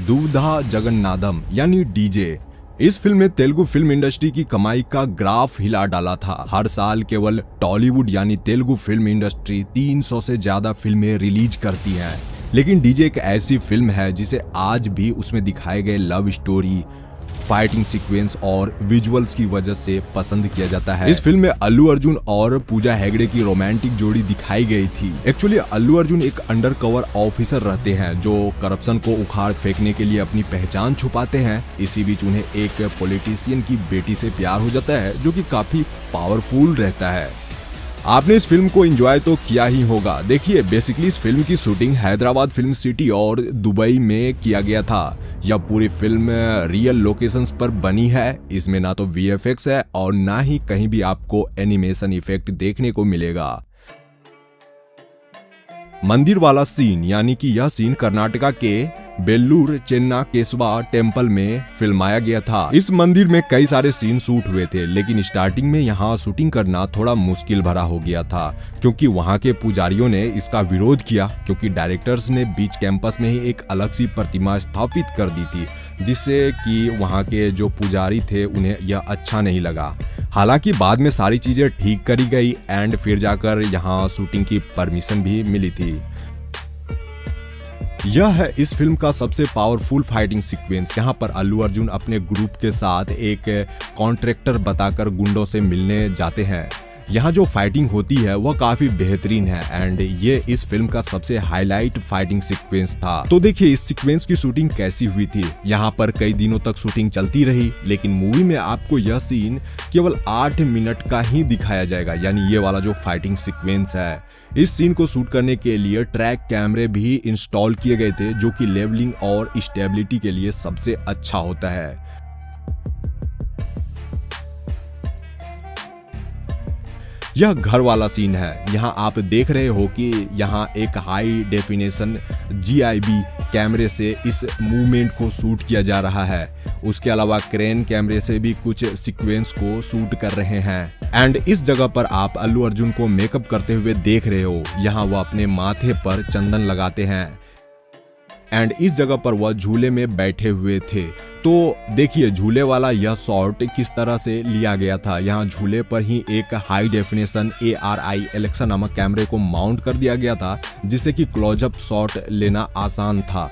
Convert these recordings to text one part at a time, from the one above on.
दुविधा जगन्नाथम यानी डीजे। इस फिल्म ने तेलुगु फिल्म इंडस्ट्री की कमाई का ग्राफ हिला डाला था। हर साल केवल टॉलीवुड यानी तेलुगु फिल्म इंडस्ट्री 300 से ज्यादा फिल्में रिलीज करती है, लेकिन डीजे एक ऐसी फिल्म है जिसे आज भी उसमें दिखाए गए लव स्टोरी, फाइटिंग सीक्वेंस और विजुअल्स की वजह से पसंद किया जाता है। इस फिल्म में अल्लू अर्जुन और पूजा हेगड़े की रोमांटिक जोड़ी दिखाई गई थी। एक्चुअली अल्लू अर्जुन एक अंडरकवर ऑफिसर रहते हैं जो करप्शन को उखाड़ फेंकने के लिए अपनी पहचान छुपाते हैं। इसी बीच उन्हें एक पॉलिटिशियन की बेटी से प्यार हो जाता है जो कि काफी पावरफुल रहता है। आपने इस फिल्म को एंजॉय तो किया ही होगा। देखिए, बेसिकली इस फिल्म की शूटिंग हैदराबाद फिल्म सिटी और दुबई में किया गया था। यह पूरी फिल्म रियल लोकेशंस पर बनी है। इसमें ना तो वीएफएक्स है और ना ही कहीं भी आपको एनिमेशन इफेक्ट देखने को मिलेगा। मंदिर वाला सीन यानी कि यह सीन कर्नाटका के बेल्लूर चेन्ना केशवा टेम्पल में फिल्माया गया था। इस मंदिर में कई सारे सीन शूट हुए थे, लेकिन स्टार्टिंग में यहाँ शूटिंग करना थोड़ा मुश्किल भरा हो गया था क्योंकि वहाँ के पुजारियों ने इसका विरोध किया, क्योंकि डायरेक्टर्स ने बीच कैंपस में ही एक अलग सी प्रतिमा स्थापित कर दी थी, जिससे कि वहाँ के जो पुजारी थे उन्हें यह अच्छा नहीं लगा। हालांकि बाद में सारी चीजें ठीक करी गई एंड फिर जाकर यहाँ शूटिंग की परमिशन भी मिली थी। यह है इस फिल्म का सबसे पावरफुल फाइटिंग सीक्वेंस। यहाँ पर अल्लू अर्जुन अपने ग्रुप के साथ एक कॉन्ट्रैक्टर बताकर गुंडों से मिलने जाते हैं। यहाँ जो फाइटिंग होती है वह काफी बेहतरीन है एंड ये इस फिल्म का सबसे हाईलाइट फाइटिंग सीक्वेंस था। तो देखिए इस सीक्वेंस की शूटिंग कैसी हुई थी। यहाँ पर कई दिनों तक शूटिंग चलती रही, लेकिन मूवी में आपको यह सीन केवल 8 मिनट का ही दिखाया जाएगा, यानी ये वाला जो फाइटिंग सीक्वेंस है। इस सीन को शूट करने के लिए ट्रैक कैमरे भी इंस्टॉल किए गए थे, जो कि लेवलिंग और स्टेबिलिटी के लिए सबसे अच्छा होता है। यह घर वाला सीन है। यहाँ आप देख रहे हो कि यहाँ एक हाई डेफिनेशन GIB कैमरे से इस मूवमेंट को शूट किया जा रहा है। उसके अलावा क्रेन कैमरे से भी कुछ सीक्वेंस को शूट कर रहे हैं एंड इस जगह पर आप अल्लू अर्जुन को मेकअप करते हुए देख रहे हो। यहाँ वह अपने माथे पर चंदन लगाते हैं एंड इस जगह पर वह झूले में बैठे हुए थे। तो देखिए झूले वाला यह शॉट किस तरह से लिया गया था। यहाँ झूले पर ही एक हाई डेफिनेशन ARI एलेक्सा नामक कैमरे को माउंट कर दिया गया था, जिससे कि क्लोजअप शॉट लेना आसान था।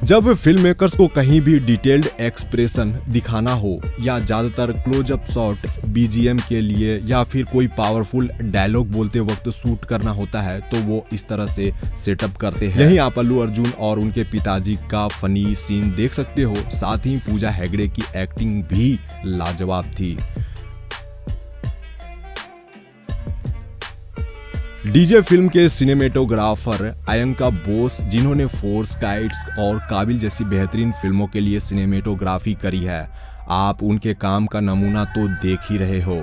जब फिल्म मेकर्स को कहीं भी डिटेल्ड एक्सप्रेशन दिखाना हो या ज्यादातर क्लोजअप शॉट BGM के लिए या फिर कोई पावरफुल डायलॉग बोलते वक्त शूट करना होता है, तो वो इस तरह से सेटअप करते हैं। यहीं आप अल्लू अर्जुन और उनके पिताजी का फनी सीन देख सकते हो। साथ ही पूजा हेगड़े की एक्टिंग भी लाजवाब थी। डीजे फिल्म के सिनेमेटोग्राफर अयंका बोस, जिन्होंने फोर्स, काइट्स और काबिल जैसी बेहतरीन फिल्मों के लिए सिनेमेटोग्राफी करी है, आप उनके काम का नमूना तो देख ही रहे हो।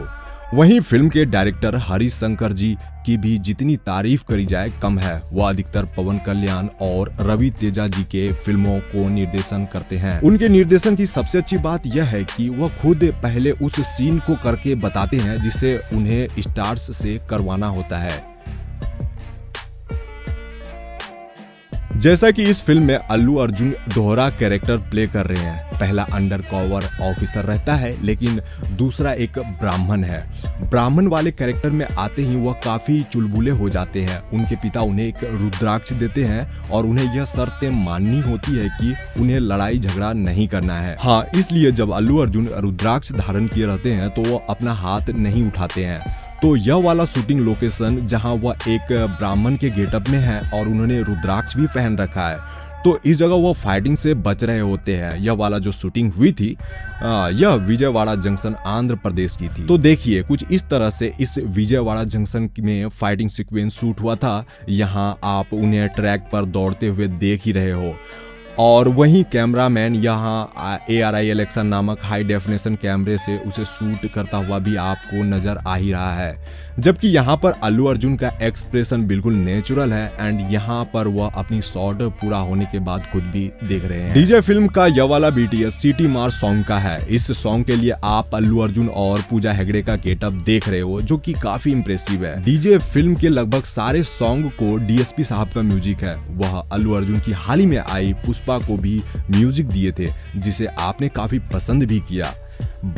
वहीं फिल्म के डायरेक्टर हरीश शंकर जी की भी जितनी तारीफ करी जाए कम है। वह अधिकतर पवन कल्याण और रवि तेजा जी के फिल्मों को निर्देशन करते हैं। उनके निर्देशन की सबसे अच्छी बात यह है कि वह खुद पहले उस सीन को करके बताते हैं जिसे उन्हें स्टार्स से करवाना होता है। जैसा कि इस फिल्म में अल्लू अर्जुन दोहरा कैरेक्टर प्ले कर रहे हैं। पहला अंडरकवर ऑफिसर रहता है, लेकिन दूसरा एक ब्राह्मण है। ब्राह्मण वाले कैरेक्टर में आते ही वह काफी चुलबुले हो जाते हैं। उनके पिता उन्हें एक रुद्राक्ष देते हैं और उन्हें यह शर्तें माननी होती है कि उन्हें लड़ाई झगड़ा नहीं करना है। हाँ, इसलिए जब अल्लू अर्जुन रुद्राक्ष धारण किए रहते हैं तो वो अपना हाथ नहीं उठाते हैं। तो यह वाला शूटिंग लोकेशन जहां वह एक ब्राह्मण के गेटअप में है और उन्होंने रुद्राक्ष भी पहन रखा है, तो इस जगह वो फाइटिंग से बच रहे होते हैं। यह वाला जो शूटिंग हुई थी यह विजयवाड़ा जंक्शन आंध्र प्रदेश की थी। तो देखिए कुछ इस तरह से इस विजयवाड़ा जंक्शन में फाइटिंग सीक्वेंस शूट हुआ था। यहाँ आप उन्हें ट्रैक पर दौड़ते हुए देख ही रहे हो और वहीं कैमरामैन यहाँ ARI एलेक्सा नामक हाई डेफिनेशन कैमरे से उसे शूट करता हुआ भी आपको नजर आ ही रहा है। जबकि यहाँ पर अल्लू अर्जुन का एक्सप्रेशन बिल्कुल नेचुरल है एंड यहाँ पर वह अपनी शॉट पूरा होने के बाद खुद भी देख रहे हैं। डीजे फिल्म का यह वाला BTS सिटी मार्च सॉन्ग का है। इस सॉन्ग के लिए आप अल्लू अर्जुन और पूजा हेगड़े का गेटअप देख रहे हो, जो कि काफी इंप्रेसिव है। डीजे फिल्म के लगभग सारे सॉन्ग को DSP साहब का म्यूजिक है। वह अल्लू अर्जुन की हाल ही में आई पुष्पा पुष्पा को भी म्यूजिक दिए थे, जिसे आपने काफी पसंद भी किया।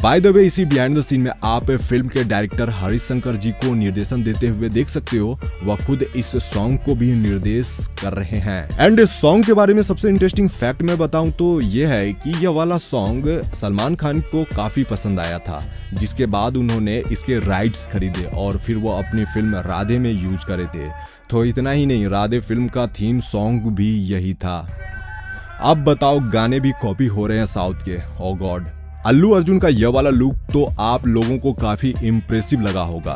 बाय द वे, इसी बिहाइंड द सीन में आप फिल्म के डायरेक्टर हरीश शंकर जी को निर्देशन देते हुए देख सकते हो। वह खुद इस सॉन्ग को भी निर्देश कर रहे हैं। एंड इस सॉन्ग के बारे में सबसे इंटरेस्टिंग फैक्ट मैं बताऊं तो यह है कि यह वाला सॉन्ग सलमान खान को काफी पसंद आया था, जिसके बाद उन्होंने इसके राइट्स खरीदे और फिर वो अपनी फिल्म राधे में यूज करे थे। तो इतना ही नहीं, राधे फिल्म का थीम सॉन्ग भी यही था। अब बताओ, गाने भी कॉपी हो रहे हैं साउथ के। ओ गॉड, अल्लू अर्जुन का यह वाला लुक तो आप लोगों को काफी इम्प्रेसिव लगा होगा।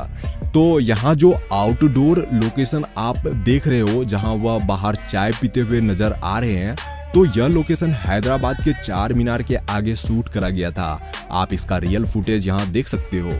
तो यहाँ जो आउटडोर लोकेशन आप देख रहे हो, जहाँ वह बाहर चाय पीते हुए नजर आ रहे हैं, तो यह लोकेशन हैदराबाद के चार मीनार के आगे शूट करा गया था। आप इसका रियल फुटेज यहाँ देख सकते हो।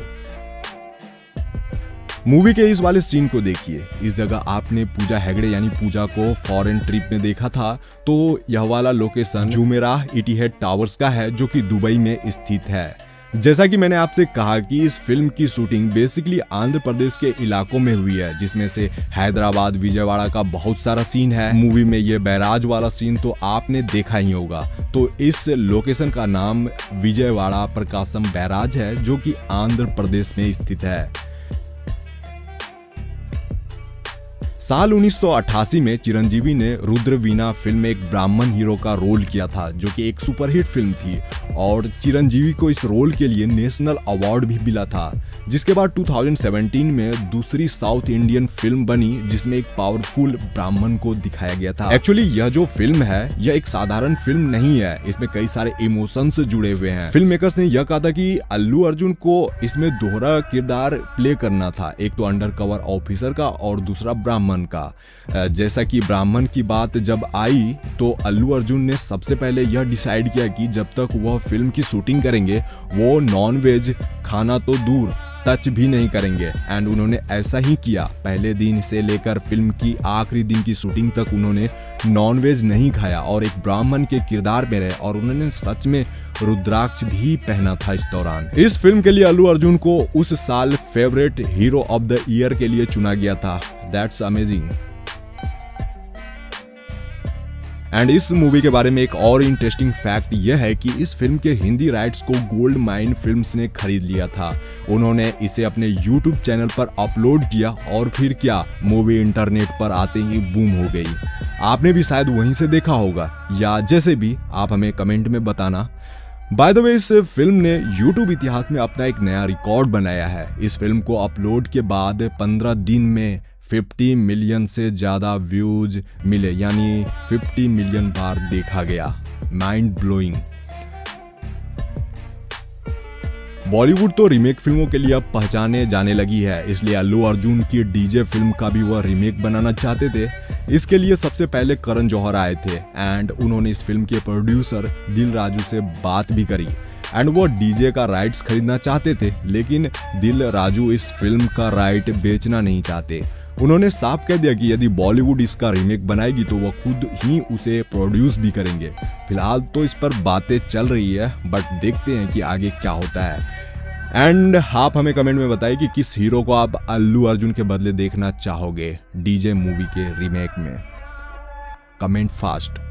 मूवी के इस वाले सीन को देखिए। इस जगह आपने पूजा हेगड़े यानी पूजा को फॉरेन ट्रिप में देखा था, तो यह वाला लोकेशन जुमेराह इटिहाद टावर्स का है, जो कि दुबई में स्थित है। जैसा कि मैंने आपसे कहा कि इस फिल्म की शूटिंग बेसिकली आंध्र प्रदेश के इलाकों में हुई है, जिसमें से हैदराबाद, विजयवाड़ा का बहुत सारा सीन है। मूवी में ये बैराज वाला सीन तो आपने देखा ही होगा। तो इस लोकेशन का नाम विजयवाड़ा प्रकाशम बैराज है, जो कि आंध्र प्रदेश में स्थित है। साल 1988 में चिरंजीवी ने रुद्रवीणा फिल्म में एक ब्राह्मण हीरो का रोल किया था, जो कि एक सुपरहिट फिल्म थी और चिरंजीवी को इस रोल के लिए नेशनल अवार्ड भी मिला था। जिसके बाद 2017 में दूसरी साउथ इंडियन फिल्म बनी, जिसमें एक पावरफुल ब्राह्मण को दिखाया गया था। एक्चुअली यह जो फिल्म है, यह एक साधारण फिल्म नहीं है। इसमें कई सारे इमोशंस जुड़े हुए हैं। फिल्म मेकर्स ने यह कहा था कि अल्लू अर्जुन को इसमें दोहरा किरदार प्ले करना था, एक तो अंडर कवर ऑफिसर का और दूसरा ब्राह्मण का। जैसा कि ब्राह्मण की बात जब आई, तो अल्लू अर्जुन ने सबसे पहले यह डिसाइड किया कि जब तक वह फिल्म की शूटिंग करेंगे, वो नॉन वेज खाना तो दूर टच भी नहीं करेंगे। एंड उन्होंने ऐसा ही किया। पहले दिन से लेकर फिल्म की आखिरी दिन की शूटिंग तक उन्होंने नॉनवेज नहीं खाया और एक ब्राह्मण के किरदार में रहे, और उन्होंने सच में रुद्राक्ष भी पहना था इस दौरान। इस फिल्म के लिए अल्लू अर्जुन को उस साल favourite hero of the year के लिए चुना गया था। That's amazing. एंड इस मूवी के बारे में एक और इंटरेस्टिंग फैक्ट यह है कि इस फिल्म के हिंदी राइट्स को गोल्ड माइन फिल्म्स ने खरीद लिया था। उन्होंने इसे अपने यूट्यूब चैनल पर अपलोड किया और फिर क्या, मूवी इंटरनेट पर आते ही बूम हो गई। आपने भी शायद वहीं से देखा होगा, या जैसे भी आप हमें कमेंट में बताना। बाय द वे, इस फिल्म ने यूट्यूब इतिहास में अपना एक नया रिकॉर्ड बनाया है। इस फिल्म को अपलोड के बाद 15 दिन में 50 मिलियन से ज्यादा व्यूज मिले, यानी 50 मिलियन बार देखा गया। Mind blowing. बॉलीवुड तो रीमेक फिल्मों के लिए अब पहचाने जाने लगी है, इसलिए अल्लू अर्जुन की डीजे फिल्म का भी वह रीमेक बनाना चाहते थे। इसके लिए सबसे पहले करण जौहर आए थे एंड उन्होंने इस फिल्म के प्रोड्यूसर दिल राजू से बात भी करी एंड वो डीजे का राइट्स खरीदना चाहते थे, लेकिन दिल राजू इस फिल्म का राइट बेचना नहीं चाहते। उन्होंने साफ कह दिया कि यदि बॉलीवुड इसका रीमेक बनाएगी तो वह खुद ही उसे प्रोड्यूस भी करेंगे। फिलहाल तो इस पर बातें चल रही है, बट देखते हैं कि आगे क्या होता है। एंड आप हमें कमेंट में बताइए कि किस हीरो को आप अल्लू अर्जुन के बदले देखना चाहोगे डीजे मूवी के रीमेक में। Comment fast.